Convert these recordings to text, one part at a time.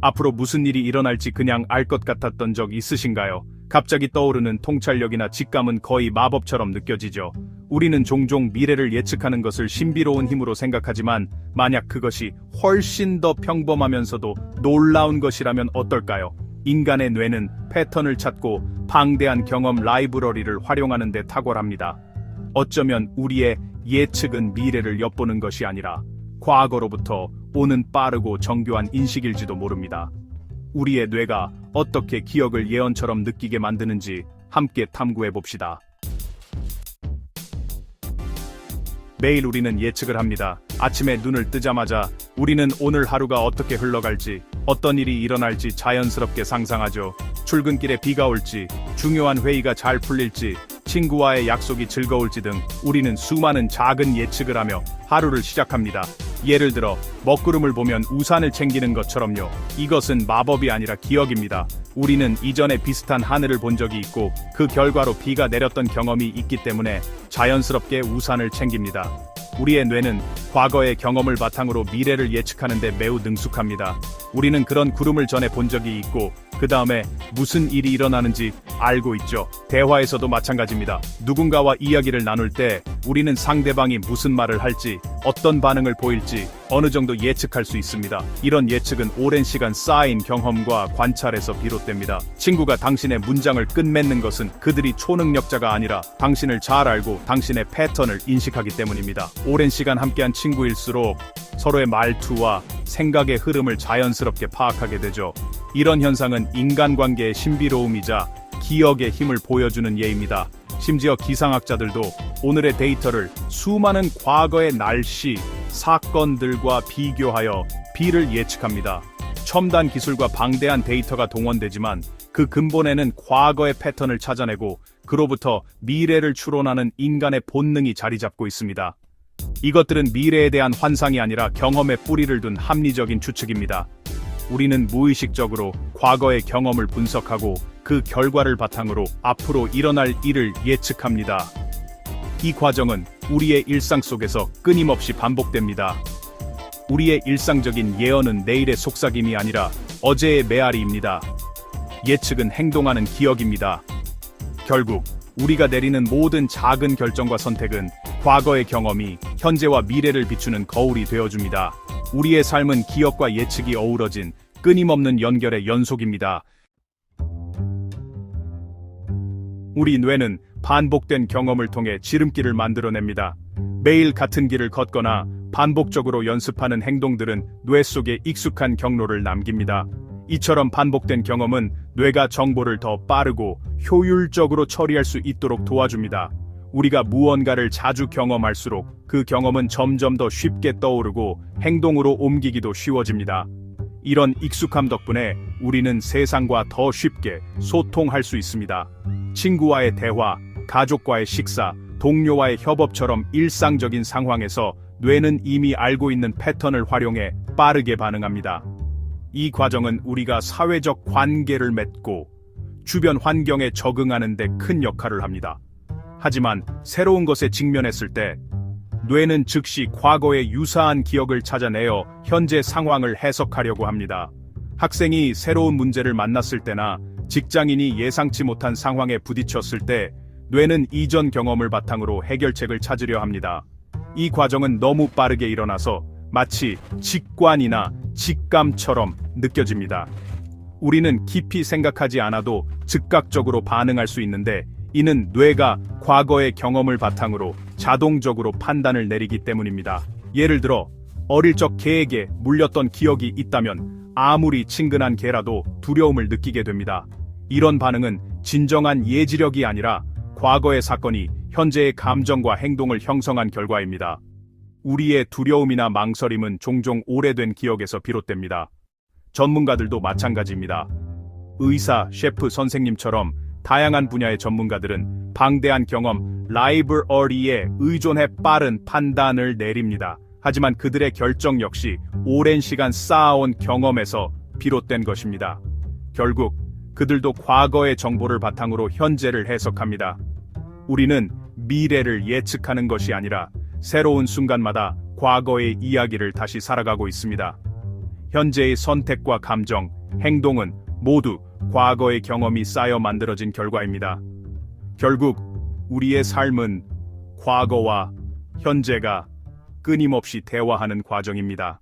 앞으로 무슨 일이 일어날지 그냥 알 것 같았던 적 있으신가요? 갑자기 떠오르는 통찰력이나 직감은 거의 마법처럼 느껴지죠. 우리는 종종 미래를 예측하는 것을 신비로운 힘으로 생각하지만 만약 그것이 훨씬 더 평범하면서도 놀라운 것이라면 어떨까요? 인간의 뇌는 패턴을 찾고 방대한 경험 라이브러리를 활용하는 데 탁월합니다. 어쩌면 우리의 예측은 미래를 엿보는 것이 아니라 과거로부터 오는 빠르고 정교한 인식일지도 모릅니다. 우리의 뇌가 어떻게 기억을 예언처럼 느끼게 만드는지 함께 탐구해봅시다. 매일 우리는 예측을 합니다. 아침에 눈을 뜨자마자 우리는 오늘 하루가 어떻게 흘러갈지, 어떤 일이 일어날지 자연스럽게 상상하죠. 출근길에 비가 올지, 중요한 회의가 잘 풀릴지, 친구와의 약속이 즐거울지 등 우리는 수많은 작은 예측을 하며 하루를 시작합니다. 예를 들어 먹구름을 보면 우산을 챙기는 것처럼요. 이것은 마법이 아니라 기억입니다. 우리는 이전에 비슷한 하늘을 본 적이 있고 그 결과로 비가 내렸던 경험이 있기 때문에 자연스럽게 우산을 챙깁니다. 우리의 뇌는 과거의 경험을 바탕으로 미래를 예측하는데 매우 능숙합니다. 우리는 그런 구름을 전에 본 적이 있고 그 다음에 무슨 일이 일어나는지 알고 있죠. 대화에서도 마찬가지입니다. 누군가와 이야기를 나눌 때 우리는 상대방이 무슨 말을 할지, 어떤 반응을 보일지 어느 정도 예측할 수 있습니다. 이런 예측은 오랜 시간 쌓인 경험과 관찰에서 비롯됩니다. 친구가 당신의 문장을 끝맺는 것은 그들이 초능력자가 아니라 당신을 잘 알고 당신의 패턴을 인식하기 때문입니다. 오랜 시간 함께한 친구일수록 서로의 말투와 생각의 흐름을 자연스럽게 파악하게 되죠. 이런 현상은 인간관계의 신비로움이자 기억의 힘을 보여주는 예입니다. 심지어 기상학자들도 오늘의 데이터를 수많은 과거의 날씨, 사건들과 비교하여 비를 예측합니다. 첨단 기술과 방대한 데이터가 동원되지만 그 근본에는 과거의 패턴을 찾아내고 그로부터 미래를 추론하는 인간의 본능이 자리 잡고 있습니다. 이것들은 미래에 대한 환상이 아니라 경험에 뿌리를 둔 합리적인 추측입니다. 우리는 무의식적으로 과거의 경험을 분석하고 그 결과를 바탕으로 앞으로 일어날 일을 예측합니다. 이 과정은 우리의 일상 속에서 끊임없이 반복됩니다. 우리의 일상적인 예언은 내일의 속삭임이 아니라 어제의 메아리입니다. 예측은 행동하는 기억입니다. 결국 우리가 내리는 모든 작은 결정과 선택은 과거의 경험이 현재와 미래를 비추는 거울이 되어줍니다. 우리의 삶은 기억과 예측이 어우러진 끊임없는 연결의 연속입니다. 우리 뇌는 반복된 경험을 통해 지름길을 만들어냅니다. 매일 같은 길을 걷거나 반복적으로 연습하는 행동들은 뇌 속에 익숙한 경로를 남깁니다. 이처럼 반복된 경험은 뇌가 정보를 더 빠르고 효율적으로 처리할 수 있도록 도와줍니다. 우리가 무언가를 자주 경험할수록 그 경험은 점점 더 쉽게 떠오르고 행동으로 옮기기도 쉬워집니다. 이런 익숙함 덕분에 우리는 세상과 더 쉽게 소통할 수 있습니다. 친구와의 대화, 가족과의 식사, 동료와의 협업처럼 일상적인 상황에서 뇌는 이미 알고 있는 패턴을 활용해 빠르게 반응합니다. 이 과정은 우리가 사회적 관계를 맺고 주변 환경에 적응하는 데 큰 역할을 합니다. 하지만 새로운 것에 직면했을 때 뇌는 즉시 과거의 유사한 기억을 찾아내어 현재 상황을 해석하려고 합니다. 학생이 새로운 문제를 만났을 때나 직장인이 예상치 못한 상황에 부딪혔을 때 뇌는 이전 경험을 바탕으로 해결책을 찾으려 합니다. 이 과정은 너무 빠르게 일어나서 마치 직관이나 직감처럼 느껴집니다. 우리는 깊이 생각하지 않아도 즉각적으로 반응할 수 있는데 이는 뇌가 과거의 경험을 바탕으로 자동적으로 판단을 내리기 때문입니다. 예를 들어 어릴 적 개에게 물렸던 기억이 있다면 아무리 친근한 개라도 두려움을 느끼게 됩니다. 이런 반응은 진정한 예지력이 아니라 과거의 사건이 현재의 감정과 행동을 형성한 결과입니다. 우리의 두려움이나 망설임은 종종 오래된 기억에서 비롯됩니다. 전문가들도 마찬가지입니다. 의사, 셰프, 선생님처럼 다양한 분야의 전문가들은 방대한 경험, 라이브러리에 의존해 빠른 판단을 내립니다. 하지만 그들의 결정 역시 오랜 시간 쌓아온 경험에서 비롯된 것입니다. 결국 그들도 과거의 정보를 바탕으로 현재를 해석합니다. 우리는 미래를 예측하는 것이 아니라 새로운 순간마다 과거의 이야기를 다시 살아가고 있습니다. 현재의 선택과 감정, 행동은 모두 과거의 경험이 쌓여 만들어진 결과입니다. 결국 우리의 삶은 과거와 현재가 끊임없이 대화하는 과정입니다.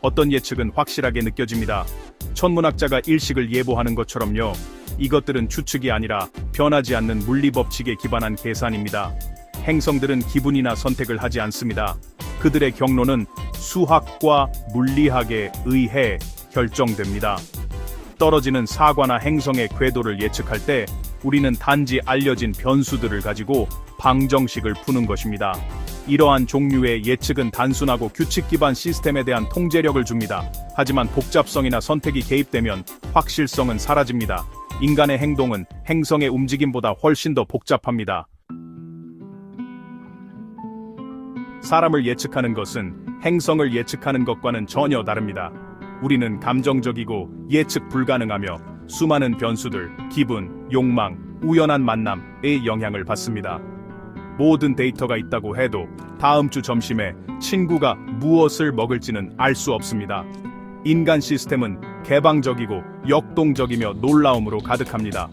어떤 예측은 확실하게 느껴집니다. 천문학자가 일식을 예보하는 것처럼요. 이것들은 추측이 아니라 변하지 않는 물리법칙에 기반한 계산입니다. 행성들은 기분이나 선택을 하지 않습니다. 그들의 경로는 수학과 물리학에 의해 결정됩니다. 떨어지는 사과나 행성의 궤도를 예측할 때 우리는 단지 알려진 변수들을 가지고 방정식을 푸는 것입니다. 이러한 종류의 예측은 단순하고 규칙 기반 시스템에 대한 통제력을 줍니다. 하지만 복잡성이나 선택이 개입되면 확실성은 사라집니다. 인간의 행동은 행성의 움직임보다 훨씬 더 복잡합니다. 사람을 예측하는 것은 행성을 예측하는 것과는 전혀 다릅니다. 우리는 감정적이고 예측 불가능하며 수많은 변수들, 기분, 욕망, 우연한 만남에 영향을 받습니다. 모든 데이터가 있다고 해도 다음 주 점심에 친구가 무엇을 먹을지는 알 수 없습니다. 인간 시스템은 개방적이고 역동적이며 놀라움으로 가득합니다.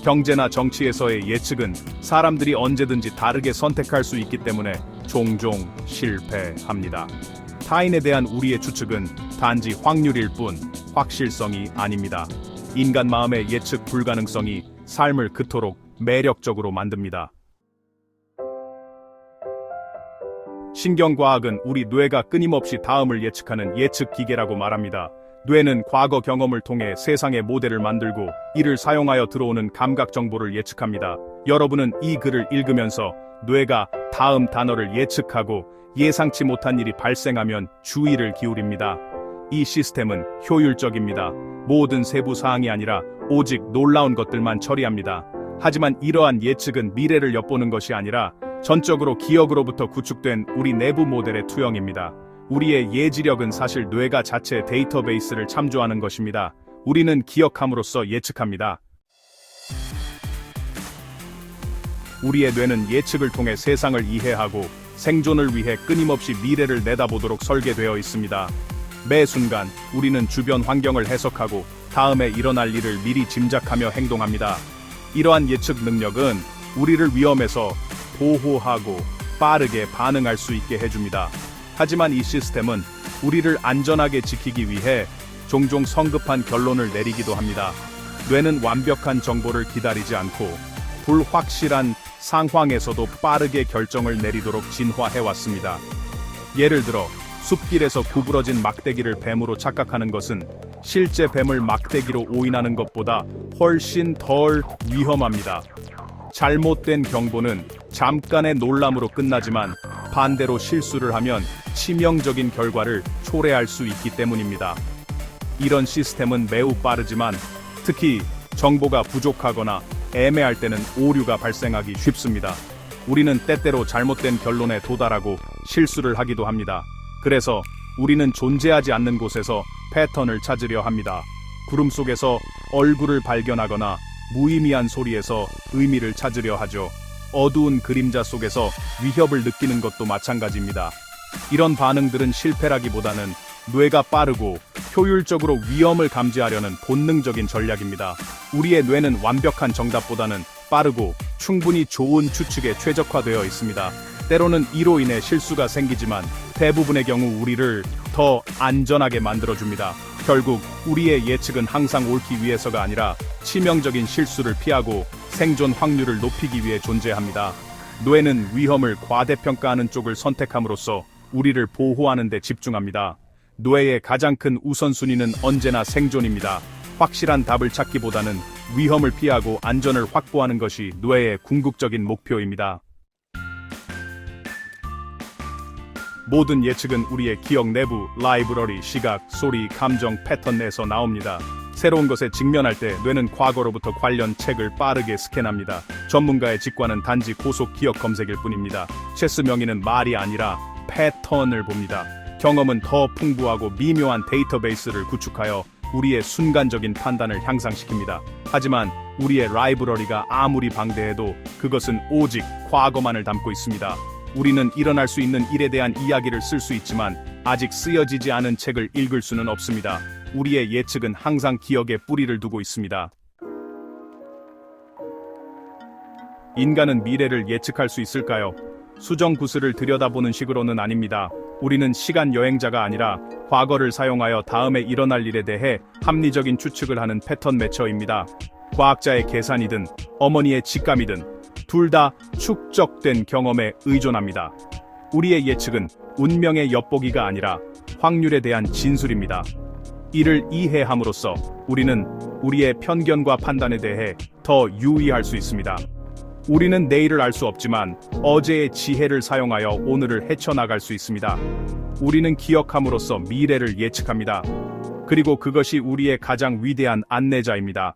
경제나 정치에서의 예측은 사람들이 언제든지 다르게 선택할 수 있기 때문에 종종 실패합니다. 타인에 대한 우리의 추측은 단지 확률일 뿐 확실성이 아닙니다. 인간 마음의 예측 불가능성이 삶을 그토록 매력적으로 만듭니다. 신경과학은 우리 뇌가 끊임없이 다음을 예측하는 예측 기계라고 말합니다. 뇌는 과거 경험을 통해 세상의 모델을 만들고 이를 사용하여 들어오는 감각 정보를 예측합니다. 여러분은 이 글을 읽으면서 뇌가 다음 단어를 예측하고 예상치 못한 일이 발생하면 주의를 기울입니다. 이 시스템은 효율적입니다. 모든 세부 사항이 아니라 오직 놀라운 것들만 처리합니다. 하지만 이러한 예측은 미래를 엿보는 것이 아니라 전적으로 기억으로부터 구축된 우리 내부 모델의 투영입니다. 우리의 예지력은 사실 뇌가 자체 데이터베이스를 참조하는 것입니다. 우리는 기억함으로써 예측합니다. 우리의 뇌는 예측을 통해 세상을 이해하고 생존을 위해 끊임없이 미래를 내다보도록 설계되어 있습니다. 매 순간 우리는 주변 환경을 해석하고 다음에 일어날 일을 미리 짐작하며 행동합니다. 이러한 예측 능력은 우리를 위험에서 보호하고 빠르게 반응할 수 있게 해줍니다. 하지만 이 시스템은 우리를 안전하게 지키기 위해 종종 성급한 결론을 내리기도 합니다. 뇌는 완벽한 정보를 기다리지 않고 불확실한 상황에서도 빠르게 결정을 내리도록 진화해왔습니다. 예를 들어 숲길에서 구부러진 막대기를 뱀으로 착각하는 것은 실제 뱀을 막대기로 오인하는 것보다 훨씬 덜 위험합니다. 잘못된 경보는 잠깐의 놀람으로 끝나지만 반대로 실수를 하면 치명적인 결과를 초래할 수 있기 때문입니다. 이런 시스템은 매우 빠르지만 특히 정보가 부족하거나 애매할 때는 오류가 발생하기 쉽습니다. 우리는 때때로 잘못된 결론에 도달하고 실수를 하기도 합니다. 그래서 우리는 존재하지 않는 곳에서 패턴을 찾으려 합니다. 구름 속에서 얼굴을 발견하거나 무의미한 소리에서 의미를 찾으려 하죠. 어두운 그림자 속에서 위협을 느끼는 것도 마찬가지입니다. 이런 반응들은 실패라기보다는 뇌가 빠르고 효율적으로 위험을 감지하려는 본능적인 전략입니다. 우리의 뇌는 완벽한 정답보다는 빠르고 충분히 좋은 추측에 최적화되어 있습니다. 때로는 이로 인해 실수가 생기지만 대부분의 경우 우리를 더 안전하게 만들어줍니다. 결국 우리의 예측은 항상 옳기 위해서가 아니라 치명적인 실수를 피하고 생존 확률을 높이기 위해 존재합니다. 뇌는 위험을 과대평가하는 쪽을 선택함으로써 우리를 보호하는 데 집중합니다. 뇌의 가장 큰 우선순위는 언제나 생존입니다. 확실한 답을 찾기보다는 위험을 피하고 안전을 확보하는 것이 뇌의 궁극적인 목표입니다. 모든 예측은 우리의 기억 내부, 라이브러리, 시각, 소리, 감정, 패턴 내에서 나옵니다. 새로운 것에 직면할 때 뇌는 과거로부터 관련 책을 빠르게 스캔합니다. 전문가의 직관은 단지 고속 기억 검색일 뿐입니다. 체스 명인은 말이 아니라 패턴을 봅니다. 경험은 더 풍부하고 미묘한 데이터베이스를 구축하여 우리의 순간적인 판단을 향상시킵니다. 하지만 우리의 라이브러리가 아무리 방대해도 그것은 오직 과거만을 담고 있습니다. 우리는 일어날 수 있는 일에 대한 이야기를 쓸 수 있지만 아직 쓰여지지 않은 책을 읽을 수는 없습니다. 우리의 예측은 항상 기억에 뿌리를 두고 있습니다. 인간은 미래를 예측할 수 있을까요? 수정구슬을 들여다보는 식으로는 아닙니다. 우리는 시간 여행자가 아니라 과거를 사용하여 다음에 일어날 일에 대해 합리적인 추측을 하는 패턴 매처입니다. 과학자의 계산이든 어머니의 직감이든 둘 다 축적된 경험에 의존합니다. 우리의 예측은 운명의 엿보기가 아니라 확률에 대한 진술입니다. 이를 이해함으로써 우리는 우리의 편견과 판단에 대해 더 유의할 수 있습니다. 우리는 내일을 알 수 없지만 어제의 지혜를 사용하여 오늘을 헤쳐나갈 수 있습니다. 우리는 기억함으로써 미래를 예측합니다. 그리고 그것이 우리의 가장 위대한 안내자입니다.